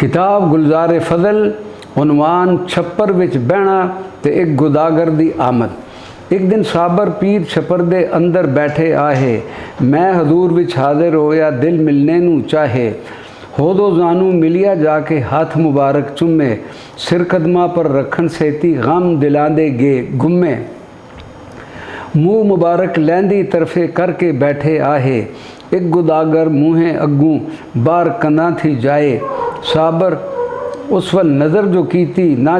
किताब गुलजार फजल उनवान छप्पर विच बहना ते एक गुदागर दी आमद। एक दिन साबर पीर छप्पर दे अंदर बैठे आहे, मैं हजूर विच हाजिर होया दिल मिलने नू चाहे। हो दो जानू मिलिया जाके हाथ मुबारक चुमे, सिर कदमा पर रखन सेती गम दिलांदे गे गुम्मे। मुँह मुबारक लैंदी तरफे करके बैठे आहे, एक गुदागर मुँहे अग्गू बार कंधा थी जाए। साबर उस वल नज़र जो कीती ना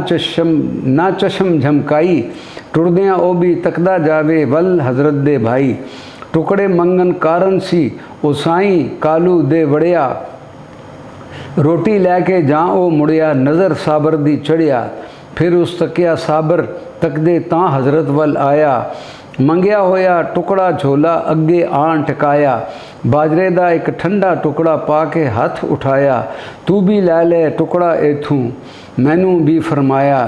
चशम झमकाई, टुरदियाँ ओ भी तकदा जावे वल हजरत दे भाई। टुकड़े मंगन कारण सी ओ साईं कालू दे वड़िया, रोटी लैके जां ओ मुड़िया नज़र साबर दी चढ़िया। फिर उस तकिया साबर तकदे तां हजरत वल आया, मंगिया होया टुकड़ा झोला अगे आन टकाया। बाजरे दा एक ठंडा टुकड़ा पा के हथ उठाया, तू भी लै ले टुकड़ा इथूं, मैनू भी फरमाया।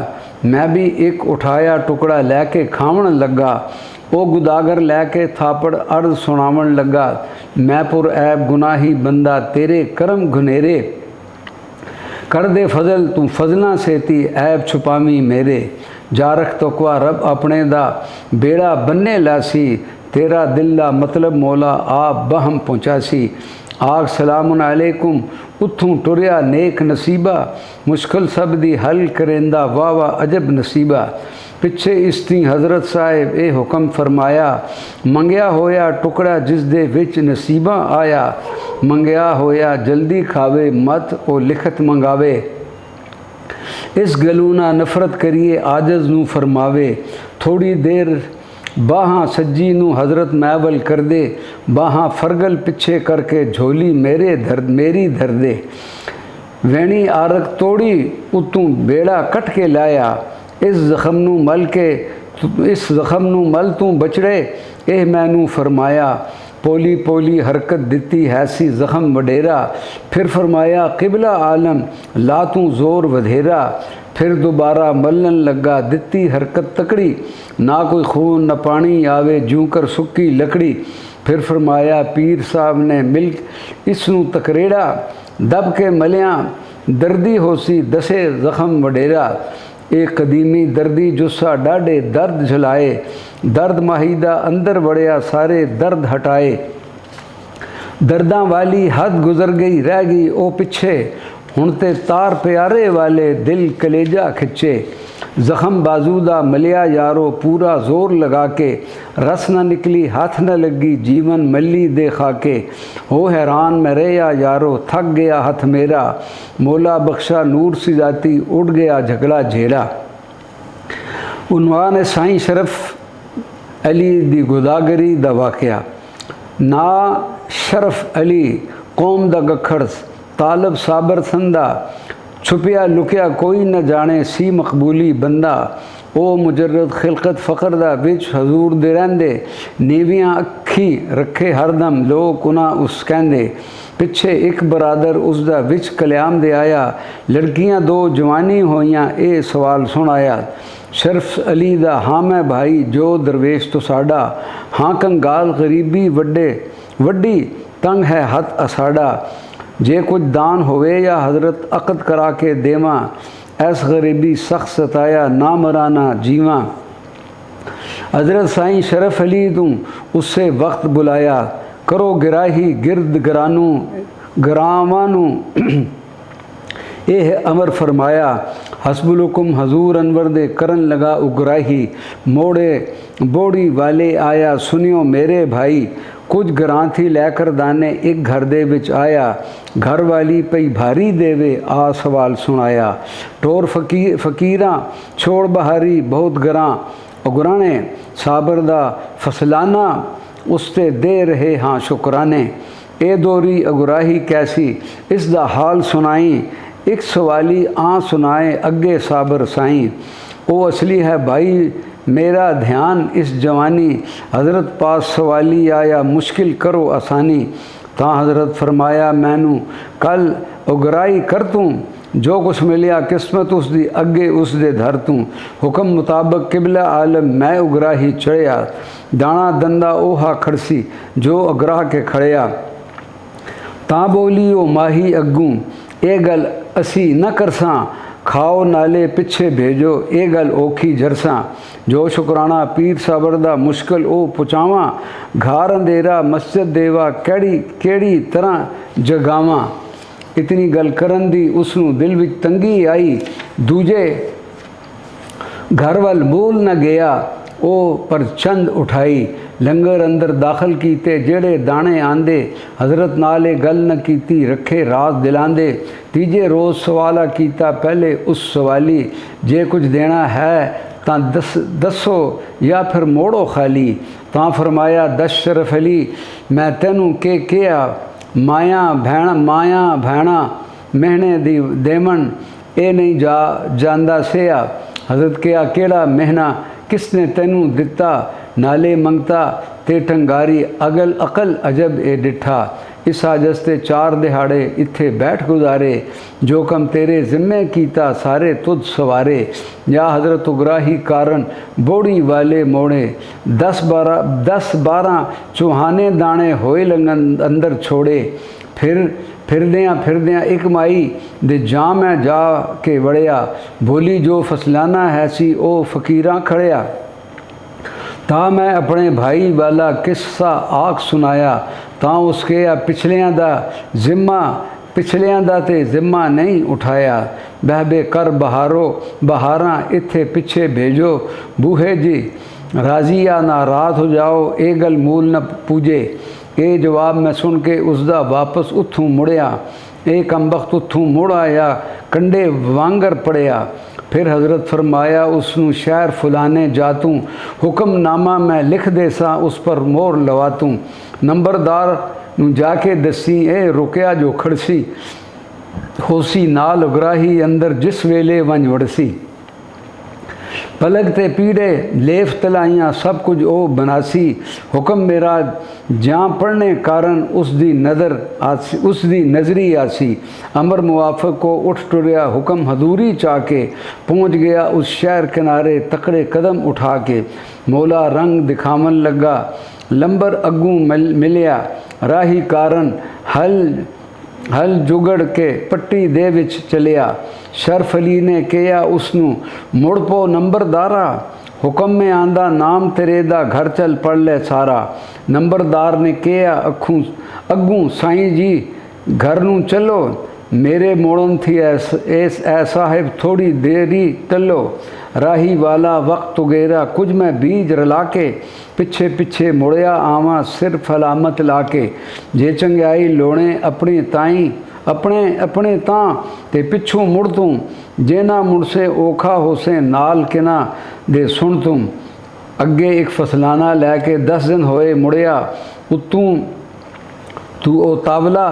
मैं भी एक उठाया टुकड़ा लैके खावन लगा, ओ गुदागर लैके थापड़ अर्ज सुनावन लगा। मैं पुर ऐब गुनाही बंदा तेरे करम घुनेरे, कर दे फजल तू फजला सेती ऐब छुपावी मेरे। जा रख तोकवा रब अपने दा बेड़ा बन्ने लासी, तेरा दिल दा मतलब मौला आप बहम पहुँचासी। आग सलामुन अलैकुम उथूं टुरिया नेक नसीबा, मुश्किल सब दी हल करेंदा वाह वाह अजब नसीबा। पिछे इसती हजरत साहिब ए हुक्म फरमाया, मंगिया होया टुकड़ा जिस दे विच नसीबा आया। मंगिया होया जल्दी खावे मत ओ लिखत मंगावे, इस गलू ना नफरत करिए आजज नू फरमावे। थोड़ी देर बाहां सज्जी नू हजरत मैवल कर दे, बाहां फरगल पिछे करके झोली मेरी धर दे। वैणी आरक तोड़ी उतों बेड़ा कट के लाया, इस जख्म नू मल तू बचड़े एह मैनू फरमाया। पोली पोली हरकत दिती हैसी जख्म वडेरा, फिर फरमाया किबला आलम ला तू जोर वधेरा। फिर दोबारा मलन लगा दिती हरकत तकड़ी, ना कोई खून न पानी आवे जूं कर सुक्की लकड़ी। फिर फरमाया पीर साहब ने मिल इसनू तकरेड़ा, दब के मलिया दर्दी होसी दसे जख्म वडेरा। एक कदीमी दर्दी जुस्सा डाढ़े दर्द झलाए, दर्द माहीदा अंदर वड़िया सारे दर्द हटाए। दर्दां वाली हद गुजर गई रह गई ओ पिछे, हुण ते तार प्यारे वाले दिल कलेजा खिंचे। जख्म बाजूदा मलिया यारो पूरा जोर लगा के, रस न निकली हाथ न लगी जीवन मली दे खाके। हो हैरान मैं रहा यारो थक गया हथ मेरा, मौला बख्शा नूर सी जाती उड़ गया झगड़ा झेड़ा। उनवान साईं शरफ अली दी गुदागरी दा वाक़या। ना शरफ अली कौम दा गखड़, तालब साबर संदा, छुपिया लुकिया कोई न जाने सी मकबूली बंदा। ओ मुजरद खिलकत फ़कर दा विच हजूर दे रहिंदे, नीवियां अखी रखे हरदम लोग उना उस कहंदे। पिछे एक बरादर उसदा विच कल्याम दे आया, लड़कियां दो जवानी होइयां ए सवाल सुनाया। शरफ अली दा हाँ मैं भाई जो दरवेश तो साड़ा, हाँ कंगाल गरीबी वड्डी तंग है हथ असाड़ा। जे कुछ दान होवे या हजरत अक़द करा के देवा, ऐस गरीबी सख्त सताया ना मराना जीवा। हजरत साईं शरफ अली तू उससे वक्त बुलाया, करो गिराही गिरद गरावानू एह अमर फरमाया। हस्बुलकुम हजूर अनवर दे करन लगा उगराही, मोड़े बोड़ी वाले आया सुनियो मेरे भाई। कुछ घरां थी लैकर दाने एक घर दे विच आया, घर वाली पई भारी देवे आ सवाल सुनाया। टोर फकीरां छोड़ बहारी बहुत घरां उगराने, साबर दा फसलाना उसते दे रहे हाँ शुकराने। ए दोरी अगुराही कैसी इस दा हाल सुनाई, एक सवाली आ सुनाए अगे साबर साईं। ओ असली है भाई मेरा ध्यान इस जवानी, हजरत पास सवाली आया मुश्किल करो आसानी। तां हजरत फरमाया मैनू कल उगराई कर तूं, जो कुछ मिलिया किस्मत उसदी अगे उसदे धर तूं। हुक्म मुताबक किबला आलम मैं उगराही चढ़िया, दाना दंदा ओहा खड़सी जो अगराह के खड़िया। तां बोली ओ माही अग्गू ए गल असी न करसां, खाओ नाले पिछे भेजो ये गल औखी जरसां। जो शुकराना पीर साबर दा मुश्किल ओ पुचावां, घार अंधेरा मस्जिद देवा केड़ी केड़ी तरह जगावां। इतनी गल करन दी उसनू दिल विच तंगी आई, दूजे घर वल मूल न गया ओ पर चंद उठाई। लंगर अंदर दाखिल कीते जेड़े दाने आंदे, हजरत नाले गल न कीती रखे राज दिलांदे। तीजे रोज़ सवाला कीता पहले उस सवाली, जे कुछ देना है तां दसो या फिर मोड़ो खाली। तां फरमाया दस शरफ अली, मैं तेनू के किया, माया भैणा महने दी देवन ए नहीं जांदा सेया। हजरत किया केड़ा महना किसने तेनू दिता, नाले मंगता ते टंगारी अकल अजब ए डिठा। इस हाजस्ते 4 दिहाड़े इत्थे बैठ गुजारे, जो कम तेरे जिम्मे कीता सारे तुझ सवारे। या हजरत उगराही कारण बोड़ी वाले मोड़े, 10-12 चूहाने दाने होए लंगन अंदर छोड़े। फिरदियाँ एक माई दे जाम जा के वड़िया, बोली जो फसलाना है सी ओ फकीरां खड़िया। ता मैं अपने भाई वाला किस्सा आख सुनाया, ता उसके पिछलियां दा ते जिम्मा नहीं उठाया। बहबे कर बहारां इत्थे पिछे भेजो, बूहे जी राजिया नाराज हो जाओ ए गल मूल न पूजे। ये जवाब मैं सुन के उसदा वापस उथों मुड़िया, ए कमबख्त उथों मुड़ आया कंडे वांगर पड़िया। फिर हजरत फरमाया उसनू शहर फुलाने जातूँ, हुक्मनामा मैं लिख देसा उस पर मोहर लवातूँ। नंबरदार नू जाके दसी ए रुकया जो खड़सी, होसी नाल उगराही अंदर जिस वेले वंज वड़सी। पलक ते पीड़े लेफ तलाइयां सब कुछ ओ बनासी, हुक्म मेरा जां पढ़ने कारण उसदी नजरी आसी। अमर मुआफ़िक को उठ टुरिया हुक्म हजूरी चाके, पहुँच गया उस शहर किनारे तकड़े कदम उठा के। मौला रंग दिखावन लगा लंबर अगू मिलिया, राही कारण हल जुगड़ के पट्टी दे विच चलिया। शरफ अली ने कहा उसनू मुड़ पो नंबरदारा, हुक्म में आंदा नाम तेरे दा घर चल पढ़ ले सारा। नंबरदार ने कहा अगू साईं जी घर नू चलो, मेरे मोड़न थी ऐ साहिब थोड़ी देरी टलो। राही वाला वक्त उगेरा कुछ मैं बीज रला के, पिछे पिछे मुड़िया आवा सिर फलामत लाके। जे चंगाई लोने अपनी ताई अपने तां ते पिछू मुड़ तूं, जे ना मुड़से औखा होसे नाल किना दे सुन तुम। अगे एक फसलाना लैके 10 दिन होए मुड़िया, उत्तू तू ओ तावला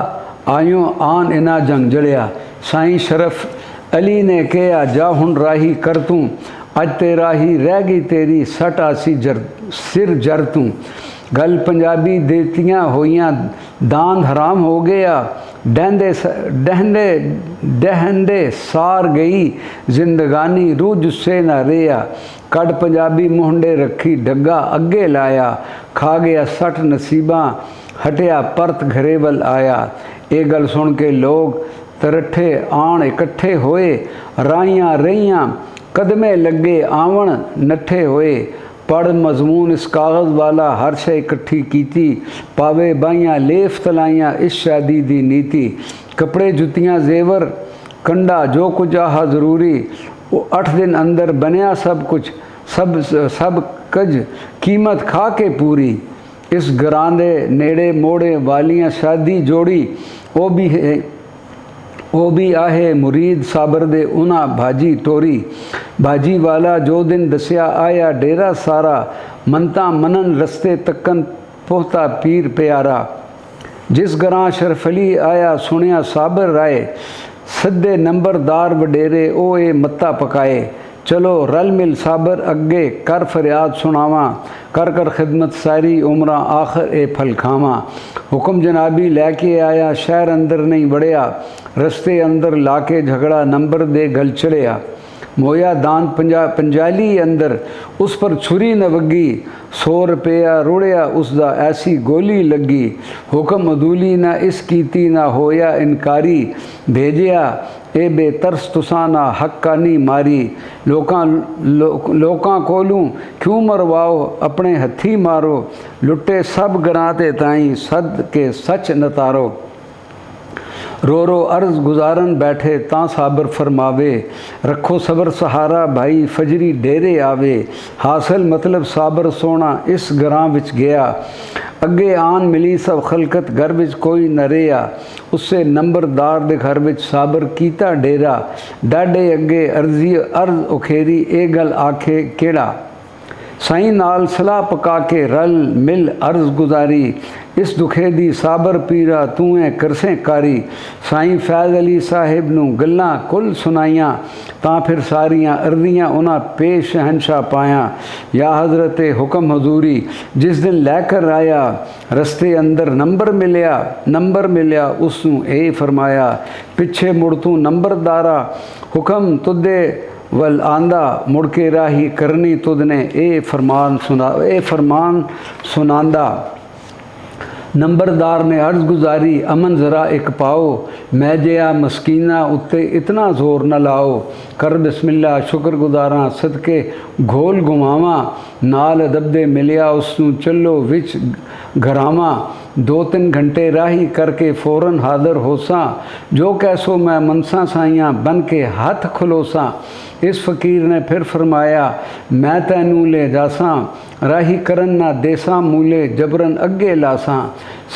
आयो आन इना जंग जड़िया। साईं शरफ अली ने कहा जा हुन राही कर तूं, अज ते राही रह गई तेरी सट आसी सिर जर तूं। गल पंजाबी देतियाँ होइयां दान हराम हो गया, डहंदे सार गई जिंदगानी रूज से न रेया। कड़ पंजाबी मुहंडे रखी डग्गा अगे लाया, खा गया 60 नसीबा हटिया परत घरे वल आया। ये गल सुन के लोग तरठे आण इकट्ठे होए, राइयां रहियां कदमे लगे आवन नठे होए। पढ़ मजमून इस कागज़ वाला हर शे इकट्ठी कीती, पावे बाइयां लेफ तलाइयां इस शादी दी नीति। कपड़े जुतियां जेवर कंडा जो कुछ आहा ज़रूरी, 8 दिन अंदर बनया सब कुछ सब कज कीमत खा के पूरी। इस घरां दे नेड़े मोड़े वालियां शादी जोड़ी, वो भी आहे मुरीद साबर दे उना भाजी टोरी। भाजी वाला जो दिन दसिया आया डेरा सारा, मनता मनन रस्ते तकन पोहता पीर प्यारा। जिस घरां शरफ अली आया सुनिया साबर राय, सदे नंबरदार वडेरे ओ ए मत्ता पकाए। चलो रल मिल साबर अगे कर फरियाद सुनावा, कर खिदमत सारी उम्र आखिर ए फल खावा। हुक्म जनाबी लैके आया शहर अंदर नहीं बढ़िया, रस्ते अंदर लाके झगड़ा नंबर दे गल चढ़िया। मोया दान पंजाली अंदर उस पर छुरी न वगी, 100 रुपया रुड़िया उसदा ऐसी गोली लगी। हुक्म अदूली ना इस कीती ना होया इनकारी, भेजिया ए बेतरस तुसाना हक्कानी मारी लोकां कोलू क्यों मरवाओ अपने हथी मारो लुटे सब गराते ताई सद के सच नतारो रो रो अर्ज गुजारन बैठे तां साबर फरमावे रखो सबर सहारा भाई फजरी डेरे आवे हासिल मतलब साबर सोना इस गरां विच गया अगे आन मिली सब खलकत घर विच कोई न रिया उससे नंबरदार दे घर विच साबर कीता डेरा डाडे अगे अर्जी अर्ज उखेरी ए गल आखे केड़ा साईं नाल सलाह पका के रल मिल अर्ज गुजारी इस दुखे दी साबर पीरा तूएं करसें कारी साईं फैज़ अली साहिब नूं गल्लां कुल सुनाइयां तां फिर सारियां अर्जियां उन्हां पेश शहनशाह पाया या हज़रत हुक्म हजूरी जिस दिन लैकर आया रस्ते अंदर नंबर मिलिया उसनूं ए फरमाया पिछे मुड़ तूं नंबरदारा हुक्म तुदे वल आंदा मुड़ के राही करनी तुदने ए फरमान सुनांदा नंबरदार ने अर्ज गुजारी अमन ज़रा एक पाओ मैं जया मस्कीना उत्ते इतना जोर न लाओ कर बिस्मिल्ला शुक्र गुजारा सदके घोल घुमावा नाल दबदे मिलिया उसनूं चलो विच घरावा 2-3 घंटे राही करके फ़ौरन हाज़र होसा जो कैसो मैं मनसा साइयां बन के हाथ खुलोसा इस फ़कीर ने फिर फरमाया मैं तैनू ले जासा राही करन ना देसा मूले जबरन अगे लासा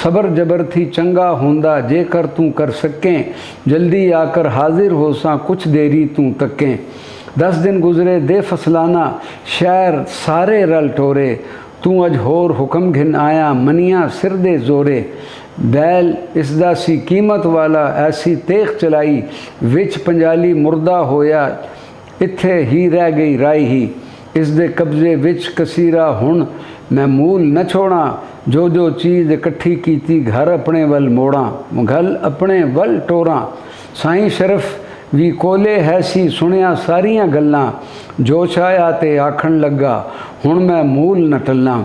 सबर जबर थी चंगा होंदा जेकर तू कर सकें जल्दी आकर हाजिर होसा कुछ देरी तू तकें 10 दिन गुजरे दे फसलाना शहर सारे रल टोरे तू अज होर हुक्म घिन आया मनिया सिर दे जोरे बैल इसदा सी कीमत वाला ऐसी तेख चलाई विच पंजाली मुर्दा होया इत्थे ही रह गई राई ही इस दे कब्जे विच कसीरा हुण मैं मूल न छोड़ा जो जो चीज़ इकट्ठी कीती घर अपने वल मोड़ा घल अपने वल टोरा साईं शरफ भी कोले है सी सुनिया सारियां गल्लां जोश आया ते आखण लगा हुण मैं मूल न टल्ला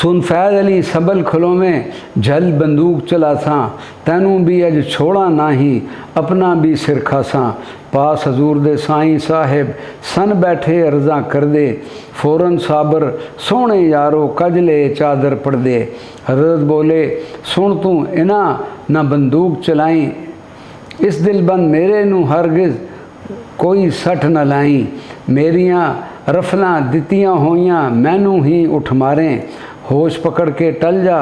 सुन फैज़ अली सबल खलो में झल बंदूक चलासा तैनू भी अज छोड़ा नाही अपना भी सिर खासा पास हजूर दे साईं साहिब सन बैठे अर्जा कर दे फ़ौरन साबर सोने यारो कज ले चादर पड़ दे हजरत बोले सुन तू इना ना बंदूक चलाई इस दिल बंद मेरे नू हरगिज़ कोई सठ न लाई मेरियां रफलां दित्तियां होइयां मैनू ही उठ मारें होश पकड़ के टल जा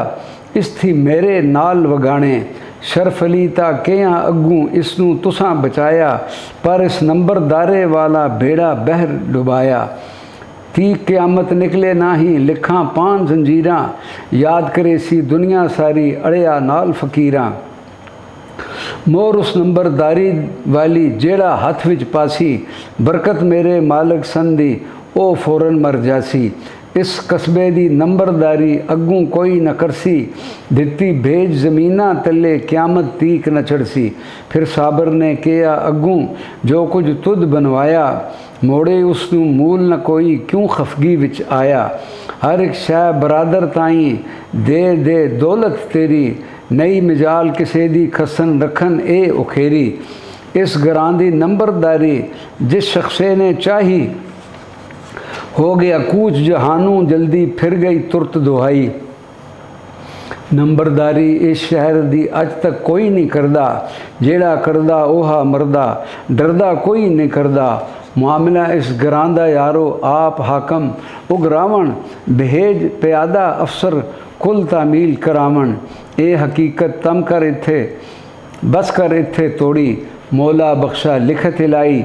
इस थी मेरे नाल वगाने शरफ अली ता किया अगू इसनू तुसां बचाया पर इस नंबरदारे वाला बेड़ा बहर डुबाया ती क़यामत निकले ना ही लिखा 5 जंजीरां याद करे सी दुनिया सारी अड़िया नाल फ़कीरां मोर उस नंबरदारी वाली जेड़ा हथ विच पासी बरकत मेरे मालिक संदी ओ फ़ौरन मर जासी इस कस्बे दी नंबरदारी अगू कोई न करसी दित्ती भेज ज़मीना तले क़यामत तीक न चढ़सी फिर साबर ने किया अगू जो कुछ तुद बनवाया मोड़े उसनू मूल न कोई क्यों खफगी विच आया हर एक शह बरादर ताई दे दौलत तेरी नई मिजाल किसे दी खसन रखन ए उखेरी इस घरां दी नंबरदारी जिस शख्से ने चाही हो गया कूच जहानू जल्दी फिर गई तुरत दुहाई नंबरदारी इस शहर दी अज तक कोई नहीं करदा जेड़ा करदा ओहा मरदा डरदा कोई नहीं करदा मामला इस घरां दा यारो आप हाकम उगरावण भेज प्यादा अफसर कुल तामील करावण ए हकीकत तम कर इत्थे बस कर इत्थे तोड़ी मौला बख्शा लिखत इलाई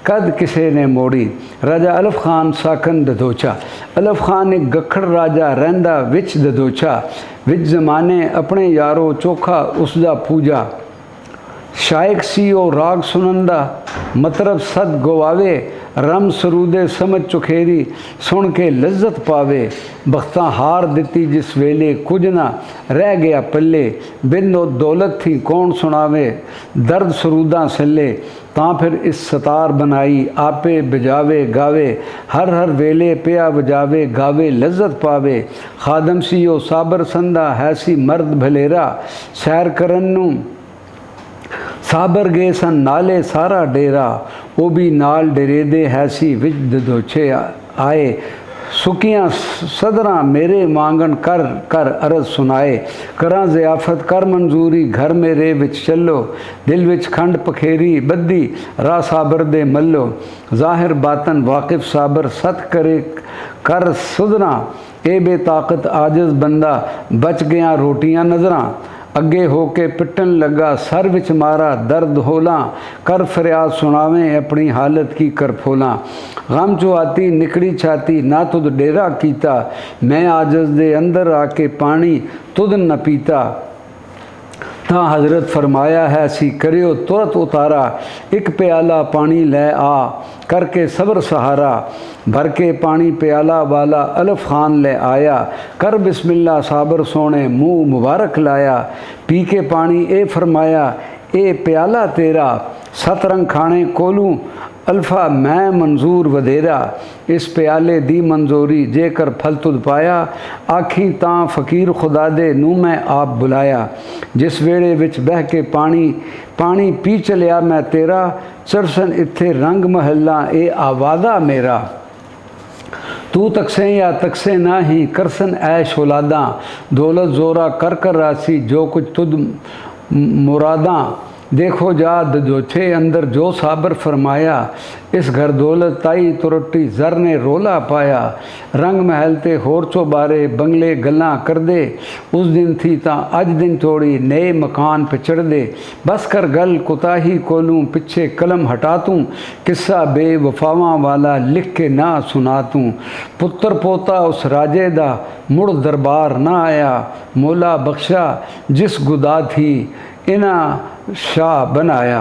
कद किसे ने मोड़ी राजा अलफ खान साकन ददोचा अलफ खान एक गखड़ राजा रहिंदा विच ददोचा विच जमाने अपने यारो चोखा उसदा पूजा शायक सी ओ राग सुनंदा मतलब सद गवावे रम सरूदे समझ चुखेरी सुन के लज्जत पावे बख्तां हार दिती जिस वेले कुछ ना रह गया पल्ले बिन दौलत थी कौन सुनावे दर्द सरूदा सल्ले तां फिर इस सतार बनाई आपे बजावे गावे हर हर वेले पिया बजावे गावे लज्जत पावे खादम सी ओ साबर संदा है सी मर्द भलेरा सैर करन नू ਸਾਬਰ ਗਏ ਸਨ ਨਾਲੇ ਸਾਰਾ ਡੇਰਾ, ਉਹ ਵੀ ਨਾਲ ਡਰੇ ਦੇ ਹੈ ਸੀ ਵਿੱਚ ਦਦੋਛੇ ਆਏ। ਸੁਕੀਆਂ ਸਦਰਾਂ ਮੇਰੇ ਮੰਗਣ ਕਰ ਕਰ ਅਰਜ਼ ਸੁਣਾਏ, ਕਰਾਂ ਜ਼ਿਆਫਤ ਕਰ ਮਨਜ਼ੂਰੀ ਘਰ ਮੇਰੇ ਵਿੱਚ ਚੱਲੋ, ਦਿਲ ਵਿੱਚ ਖੰਡ ਪਖੇਰੀ ਬੱਦੀ ਰਾਹ ਸਾਬਰ ਦੇ ਮੱਲੋ। ਜ਼ਾਹਿਰ ਬਾਤਨ ਵਾਕਿਫ ਸਾਬਰ ਸਤ ਕਰੇ ਕਰ ਸੁਧਰਾਂ, ਇਹ ਬੇਤਾਕਤ ਆਜਜ਼ ਬੰਦਾ ਬਚ ਗਿਆ ਰੋਟੀਆਂ ਨਜ਼ਰਾਂ। ਅੱਗੇ ਹੋ ਕੇ ਪਿੱਟਣ ਲੱਗਾ ਸਰ ਵਿੱਚ ਮਾਰਾ ਦਰਦ ਹੋਲਾਂ, ਕਰ ਫਰਿਆਦ ਸੁਣਾਵੇਂ ਆਪਣੀ ਹਾਲਤ ਕੀ ਕਰ ਫੋਲਾਂ। ਗਮ ਚੋ ਆਤੀ ਨਿਕੜੀ ਛਾਤੀ ਨਾ ਤੁਧ ਡੇਰਾ ਕੀਤਾ, ਮੈਂ ਆਜਜ਼ ਦੇ ਅੰਦਰ ਆ ਕੇ ਪਾਣੀ ਤੁਧ न पीता। ਤਾਂ ਹਜ਼ਰਤ ਫਰਮਾਇਆ ਹੈ ਸੀ ਕਰਿਓ ਤੁਰਤ ਉਤਾਰਾ, ਇੱਕ ਪਿਆਲਾ ਪਾਣੀ ਲੈ ਆ करके सब्र सहारा। भर के पानी प्याला वाला अलफ खान ले आया, कर बिस्मिल्लाह साबर सोने मुँह मुबारक लाया। पी के पानी ए फरमाया ए प्याला तेरा, सत रंग खाने कोलूँ अल्फा मैं मंजूर वधेरा। इस प्याले दी मंजूरी जेकर फल तुद पाया, आखी तां फ़कीर खुदा दे नूं मैं आप बुलाया। जिस वेड़े विच बह के पानी पानी पी चलिया मैं तेरा, चरसन इत्थे रंग महला ए आवादा मेरा। तू तकसे या तकसे ना ही करसन ऐश औलादा, दौलत जोरा कर कर रासी जो कुछ तुद मुरादा। देखो जा दजोछे अंदर जो साबर फरमाया, इस घर दौलत ताई तुरटी जर ने रोला पाया। रंग महल ते होर चो बारे बंगले गल्लां कर दे, उस दिन थी तां अज दिन तोड़ी नए मकान पे चढ़ दे। बस कर गल कुताही कोलूं पिछे कलम हटा तूं, किस्सा बेवफावां वाला लिख के ना सुना तूं। पुत्र पोता उस राजे दा मुड़ दरबार ना आया, मौला बख्शा जिस गुदा थी इना शाह बनाया।